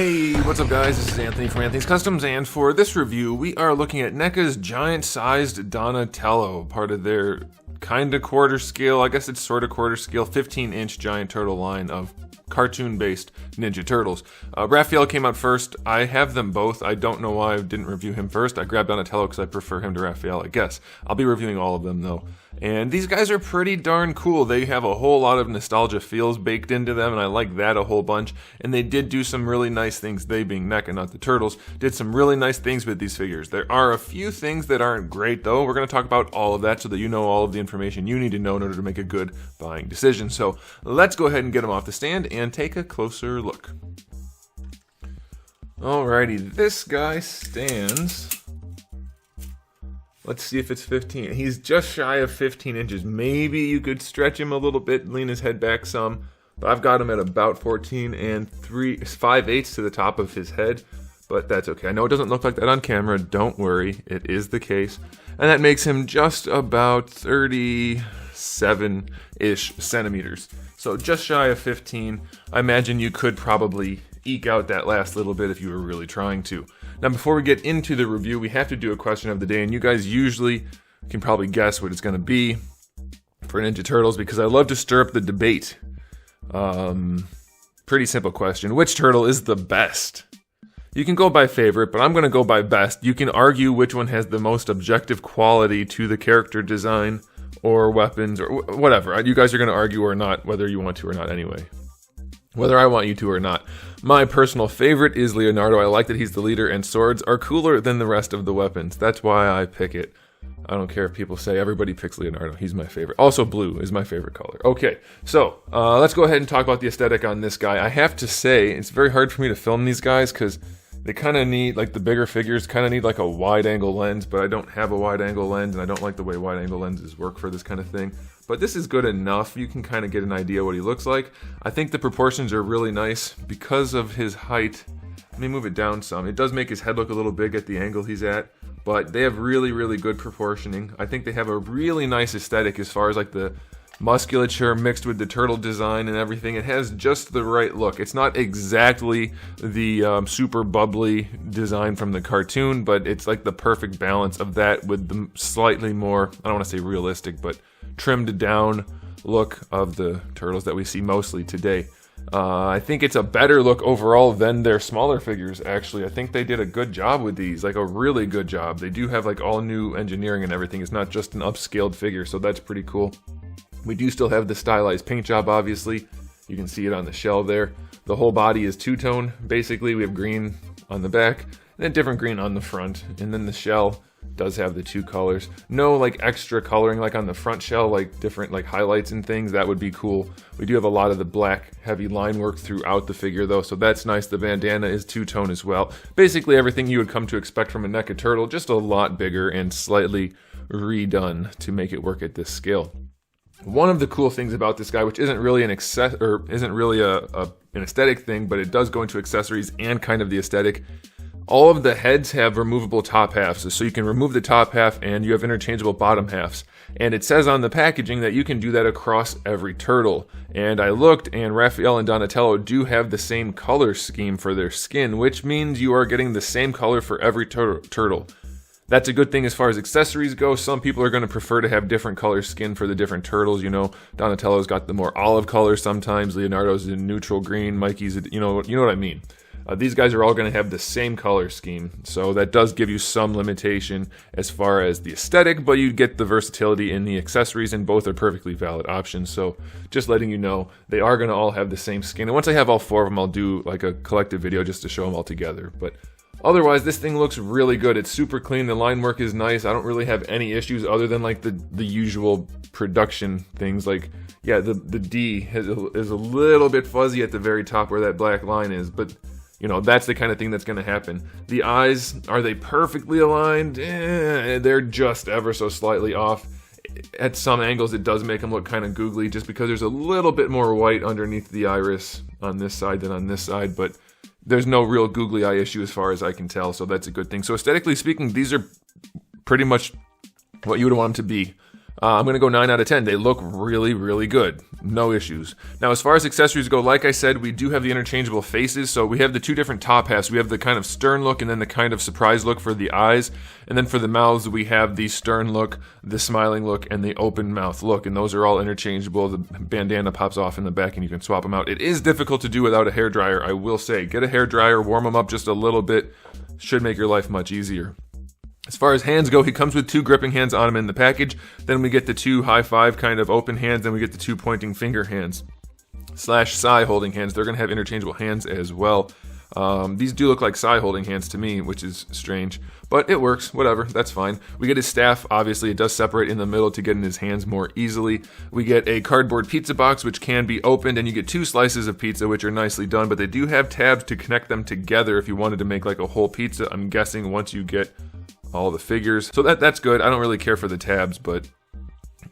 Hey, what's up guys? This is Anthony from Anthony's Customs, and for this review, we are looking at NECA's giant-sized Donatello, part of their kinda quarter scale, I guess it's sorta quarter scale, 15-inch giant turtle line of cartoon-based Ninja Turtles. Raphael came out first. I have them both. I don't know why I didn't review him first. I grabbed Donatello because I prefer him to Raphael, I guess. I'll be reviewing all of them though. And these guys are pretty darn cool. They have a whole lot of nostalgia feels baked into them, and I like that a whole bunch. And they did do some really nice things, they being NECA, not the Turtles, did some really nice things with these figures. There are a few things that aren't great though. We're going to talk about all of that so that you know all of the information you need to know in order to make a good buying decision. So let's go ahead and get them off the stand and take a closer look. Alrighty, this guy stands... Let's see if it's 15. He's just shy of 15 inches. Maybe you could stretch him a little bit, lean his head back some. But I've got him at about 14 and 5/8 to the top of his head. But that's okay. I know it doesn't look like that on camera. Don't worry. It is the case. And that makes him just about 37-ish centimeters. So just shy of 15. I imagine you could probably eke out that last little bit if you were really trying to. Now, before we get into the review, we have to do a question of the day, and you guys usually can probably guess what it's going to be for Ninja Turtles, because I love to stir up the debate. Pretty simple question. Which turtle is the best? You can go by favorite, but I'm going to go by best. You can argue which one has the most objective quality to the character design or weapons or whatever. You guys are going to argue or not, whether you want to or not anyway. Whether I want you to or not. My personal favorite is Leonardo. I like that he's the leader, and swords are cooler than the rest of the weapons. That's why I pick it. I don't care if people say everybody picks Leonardo. He's my favorite. Also, blue is my favorite color. Okay, so let's go ahead and talk about the aesthetic on this guy. I have to say, it's very hard for me to film these guys because they kind of need, like the bigger figures, kind of need like a wide-angle lens, but I don't have a wide-angle lens, and I don't like the way wide-angle lenses work for this kind of thing. But this is good enough. You can kind of get an idea what he looks like. I think the proportions are really nice because of his height. Let me move it down some. It does make his head look a little big at the angle he's at, but they have really, really good proportioning. I think they have a really nice aesthetic as far as like the musculature mixed with the turtle design and everything. It has just the right look. It's not exactly the super bubbly design from the cartoon, but it's like the perfect balance of that with the slightly more, I don't want to say realistic, but trimmed down look of the turtles that we see mostly today. I think it's a better look overall than their smaller figures, actually. I think they did a good job with these, like a really good job. They do have like all new engineering and everything. It's not just an upscaled figure, so that's pretty cool. We do still have the stylized paint job, obviously. You can see it on the shell there. The whole body is two-tone. Basically, we have green on the back and a different green on the front. And then the shell does have the two colors. No like extra coloring like on the front shell, like different like highlights and things. That would be cool. We do have a lot of the black heavy line work throughout the figure though, so that's nice. The bandana is two-tone as well. Basically everything you would come to expect from a NECA turtle, just a lot bigger and slightly redone to make it work at this scale. One of the cool things about this guy, which isn't really an an aesthetic thing, but it does go into accessories and kind of the aesthetic. All of the heads have removable top halves, so you can remove the top half and you have interchangeable bottom halves. And it says on the packaging that you can do that across every turtle. And I looked, and Raphael and Donatello do have the same color scheme for their skin, which means you are getting the same color for every turtle. That's a good thing as far as accessories go. Some people are going to prefer to have different color skin for the different turtles. You know, Donatello's got the more olive color sometimes. Leonardo's in neutral green. Mikey's, you know what I mean. These guys are all going to have the same color scheme, so that does give you some limitation as far as the aesthetic, but you get the versatility in the accessories, and both are perfectly valid options. So just letting you know, they are going to all have the same skin. And once I have all four of them, I'll do like a collective video just to show them all together. But otherwise, this thing looks really good. It's super clean. The line work is nice. I don't really have any issues other than like the usual production things. Like, yeah, the D is a little bit fuzzy at the very top where that black line is, but you know, that's the kind of thing that's going to happen. The eyes, are they perfectly aligned? They're just ever so slightly off. At some angles, it does make them look kind of googly just because there's a little bit more white underneath the iris on this side than on this side, but there's no real googly eye issue as far as I can tell, so that's a good thing. So aesthetically speaking, these are pretty much what you would want them to be. I'm going to go 9 out of 10. They look really, really good. No issues. Now, as far as accessories go, like I said, we do have the interchangeable faces. So we have the two different top halves. We have the kind of stern look and then the kind of surprise look for the eyes. And then for the mouths, we have the stern look, the smiling look, and the open mouth look. And those are all interchangeable. The bandana pops off in the back and you can swap them out. It is difficult to do without a hairdryer, I will say. Get a hairdryer, warm them up just a little bit. Should make your life much easier. As far as hands go, he comes with 2 gripping hands on him in the package. Then we get the 2 high five kind of open hands. Then we get the 2 pointing finger hands / SI holding hands. They're going to have interchangeable hands as well. These do look like SI holding hands to me, which is strange. But it works, whatever, that's fine. We get his staff, obviously it does separate in the middle to get in his hands more easily. We get a cardboard pizza box which can be opened, and you get 2 slices of pizza which are nicely done, but they do have tabs to connect them together if you wanted to make like a whole pizza, I'm guessing, once you get all the figures. So that's good. I don't really care for the tabs, but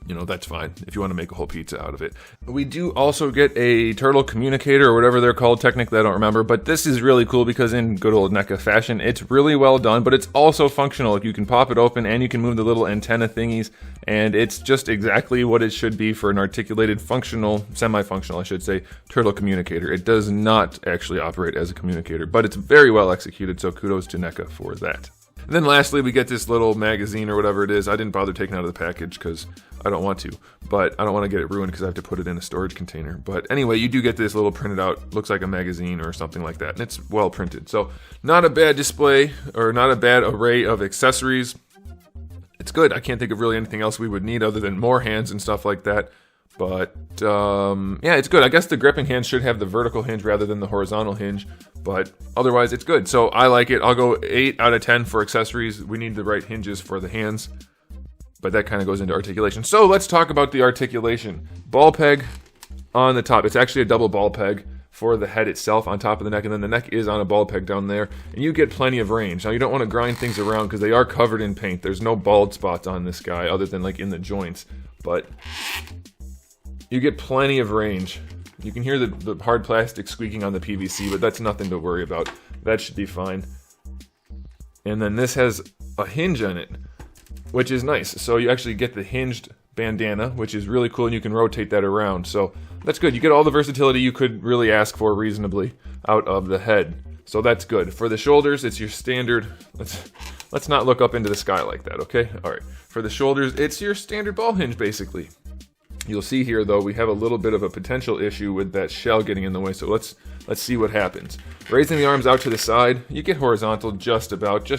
you know, that's fine if you want to make a whole pizza out of it. We do also get a turtle communicator or whatever they're called. Technically, I don't remember, but this is really cool because in good old NECA fashion, it's really well done, but it's also functional. You can pop it open and you can move the little antenna thingies, and it's just exactly what it should be for an articulated, functional, semi-functional, I should say, turtle communicator. It does not actually operate as a communicator, but it's very well executed, so kudos to NECA for that. And then lastly, we get this little magazine or whatever it is. I didn't bother taking it out of the package because I don't want to, but I don't want to get it ruined because I have to put it in a storage container. But anyway, you do get this little printed out, looks like a magazine or something like that, and it's well printed. So not a bad display or not a bad array of accessories. It's good. I can't think of really anything else we would need other than more hands and stuff like that. But yeah, it's good. I guess the gripping hands should have the vertical hinge rather than the horizontal hinge, but otherwise it's good. So I like it. I'll go 8 out of 10 for accessories. We need the right hinges for the hands, but that kind of goes into articulation. So let's talk about the articulation. Ball peg on the top. It's actually a double ball peg for the head itself on top of the neck, and then the neck is on a ball peg down there, and you get plenty of range. Now you don't want to grind things around because they are covered in paint. There's no bald spots on this guy other than like in the joints, but you get plenty of range. You can hear the hard plastic squeaking on the PVC, but that's nothing to worry about. That should be fine. And then this has a hinge on it, which is nice. So you actually get the hinged bandana, which is really cool, and you can rotate that around. So that's good. You get all the versatility you could really ask for reasonably out of the head. So that's good. For the shoulders, it's your standard... Let's not look up into the sky like that, okay? All right. For the shoulders, it's your standard ball hinge, basically. You'll see here, though, we have a little bit of a potential issue with that shell getting in the way, so let's see what happens. Raising the arms out to the side, you get horizontal just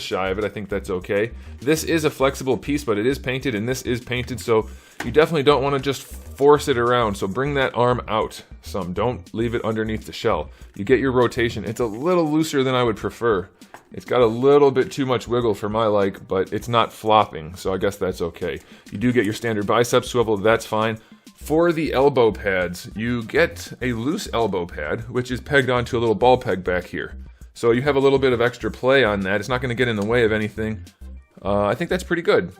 shy of it. I think that's okay. This is a flexible piece, but it is painted, and this is painted, so you definitely don't want to just force it around, so bring that arm out some. Don't leave it underneath the shell. You get your rotation. It's a little looser than I would prefer. It's got a little bit too much wiggle for my like, but it's not flopping, so I guess that's okay. You do get your standard bicep swivel, that's fine. For the elbow pads, you get a loose elbow pad, which is pegged onto a little ball peg back here. So you have a little bit of extra play on that. It's not going to get in the way of anything. I think that's pretty good.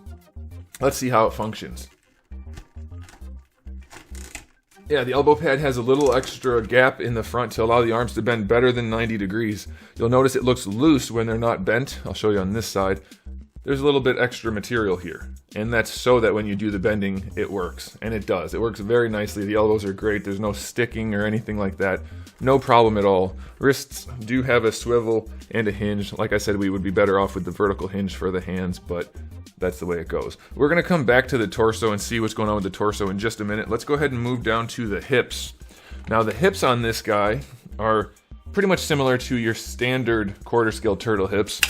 Let's see how it functions. Yeah, the elbow pad has a little extra gap in the front to allow the arms to bend better than 90 degrees. You'll notice it looks loose when they're not bent. I'll show you on this side. There's a little bit extra material here, and that's so that when you do the bending, it works, and it does. It works very nicely. The elbows are great. There's no sticking or anything like that. No problem at all. Wrists do have a swivel and a hinge. Like I said, we would be better off with the vertical hinge for the hands, but that's the way it goes. We're going to come back to the torso and see what's going on with the torso in just a minute. Let's go ahead and move down to the hips. Now, the hips on this guy are pretty much similar to your standard quarter scale turtle hips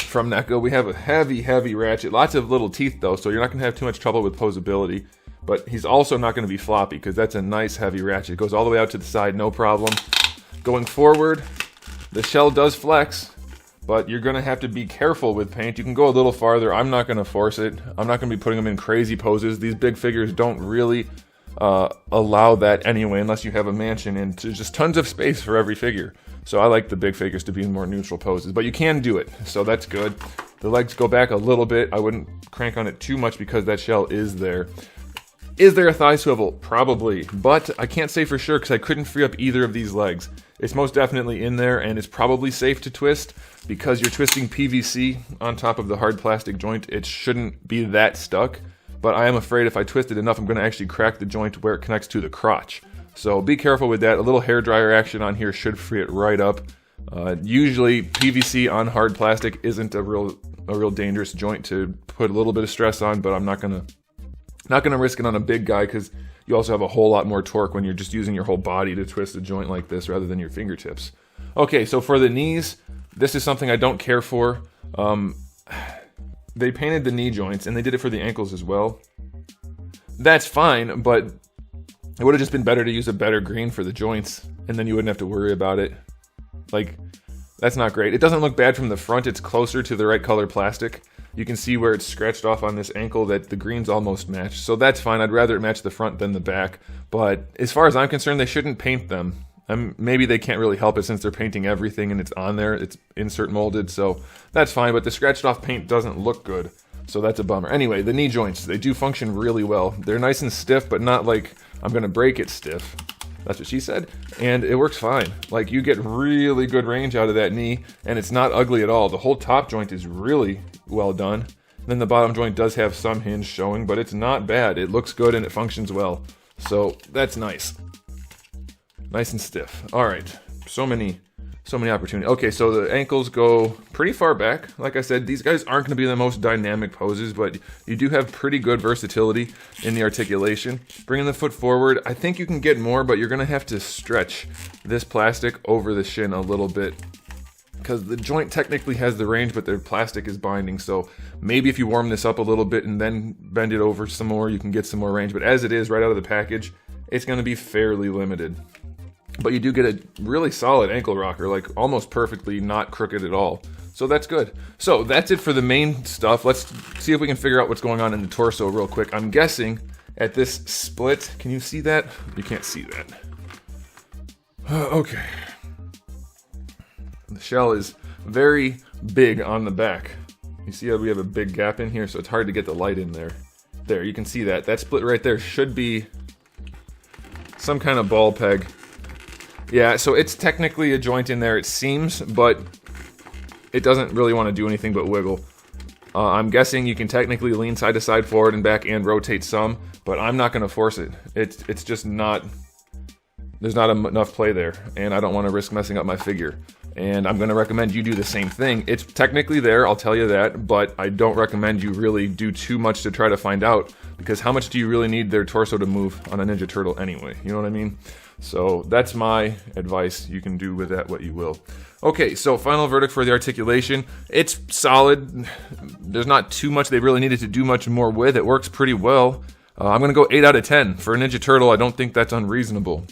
from NECA. We have a heavy ratchet. Lots of little teeth, though, so you're not going to have too much trouble with posability. But he's also not going to be floppy because that's a nice heavy ratchet. It goes all the way out to the side, no problem. Going forward, the shell does flex, but you're going to have to be careful with paint. You can go a little farther. I'm not going to force it. I'm not going to be putting them in crazy poses. These big figures don't really allow that anyway, unless you have a mansion, and there's just tons of space for every figure. So I like the big figures to be in more neutral poses, but you can do it, so that's good. The legs go back a little bit. I wouldn't crank on it too much because that shell is there. Is there a thigh swivel? Probably, but I can't say for sure because I couldn't free up either of these legs. It's most definitely in there, and it's probably safe to twist because you're twisting PVC on top of the hard plastic joint. It shouldn't be that stuck, but I am afraid if I twist it enough, I'm going to actually crack the joint where it connects to the crotch. So be careful with that. A little hairdryer action on here should free it right up. Usually PVC on hard plastic isn't a real dangerous joint to put a little bit of stress on, but I'm not gonna risk it on a big guy because you also have a whole lot more torque when you're just using your whole body to twist a joint like this rather than your fingertips. Okay, so for the knees, this is something I don't care for. They painted the knee joints and they did it for the ankles as well. That's fine, but it would have just been better to use a better green for the joints and then you wouldn't have to worry about it. Like, that's not great. It doesn't look bad from the front. It's closer to the right color plastic. You can see where it's scratched off on this ankle that the greens almost match. So that's fine. I'd rather it match the front than the back. But as far as I'm concerned, they shouldn't paint them. Maybe they can't really help it since they're painting everything and it's on there. It's insert molded, so that's fine. But the scratched off paint doesn't look good. So that's a bummer. Anyway, the knee joints, they do function really well. They're nice and stiff, but not like I'm going to break it stiff. That's what she said. And it works fine. Like, you get really good range out of that knee, and it's not ugly at all. The whole top joint is really well done. And then the bottom joint does have some hinge showing, but it's not bad. It looks good and it functions well. So that's nice. Nice and stiff. All right. So many opportunities. Okay, so the ankles go pretty far back. Like I said, these guys aren't going to be the most dynamic poses, but you do have pretty good versatility in the articulation. Bringing the foot forward, I think you can get more, but you're going to have to stretch this plastic over the shin a little bit because the joint technically has the range, but the plastic is binding. So maybe if you warm this up a little bit and then bend it over some more, you can get some more range. But as it is right out of the package, it's going to be fairly limited. But you do get a really solid ankle rocker, like almost perfectly not crooked at all. So that's good. So that's it for the main stuff. Let's see if we can figure out what's going on in the torso real quick. I'm guessing at this split, can you see that? You can't see that. Okay. The shell is very big on the back. You see how we have a big gap in here, so it's hard to get the light in there. There, you can see that. That split right there should be some kind of ball peg. Yeah, so it's technically a joint in there, it seems, but it doesn't really want to do anything but wiggle. I'm guessing you can technically lean side to side, forward and back, and rotate some, but I'm not going to force it. It's just not... There's not enough play there, and I don't want to risk messing up my figure. And I'm going to recommend you do the same thing. It's technically there, I'll tell you that, but I don't recommend you really do too much to try to find out, because how much do you really need their torso to move on a Ninja Turtle anyway? You know what I mean? So that's my advice. You can do with that what you will. Okay, so final verdict for the articulation. It's solid. There's not too much they really needed to do much more with. It works pretty well. I'm going to go 8 out of 10. For a Ninja Turtle, I don't think that's unreasonable.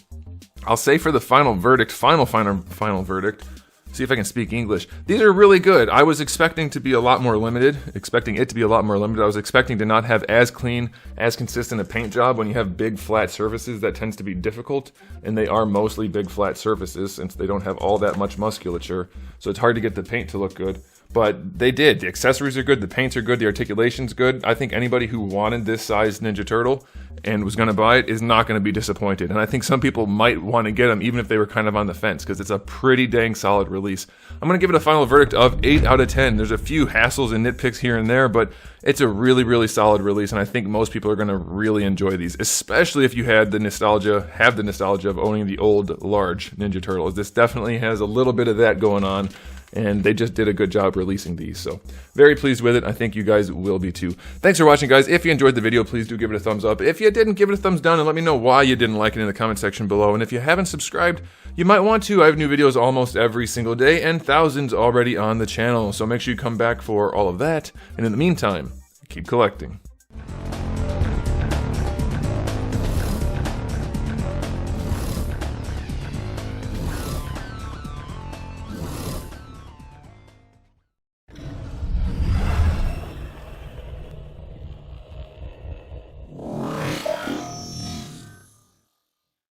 I'll say for the final verdict, final verdict, see if I can speak English. These are really good. I was expecting to be a lot more limited, I was expecting to not have as clean, as consistent a paint job. When you have big flat surfaces, that tends to be difficult, and they are mostly big flat surfaces since they don't have all that much musculature, so it's hard to get the paint to look good. But they did. The accessories are good, the paints are good, the articulation's good. I think anybody who wanted this size Ninja Turtle and was going to buy it is not going to be disappointed. And I think some people might want to get them even if they were kind of on the fence, because it's a pretty dang solid release. I'm going to give it a final verdict of 8 out of 10. There's a few hassles and nitpicks here and there, but it's a really, really solid release, and I think most people are going to really enjoy these, especially if you have the nostalgia of owning the old large Ninja Turtles. This definitely has a little bit of that going on, and they just did a good job releasing these. So very pleased with it. I think you guys will be too. Thanks for watching, guys. If you enjoyed the video, please do give it a thumbs up. If you didn't, give it a thumbs down and let me know why you didn't like it in the comment section below. And if you haven't subscribed, you might want to. I have new videos almost every single day and thousands already on the channel. So make sure you come back for all of that. And in the meantime, keep collecting.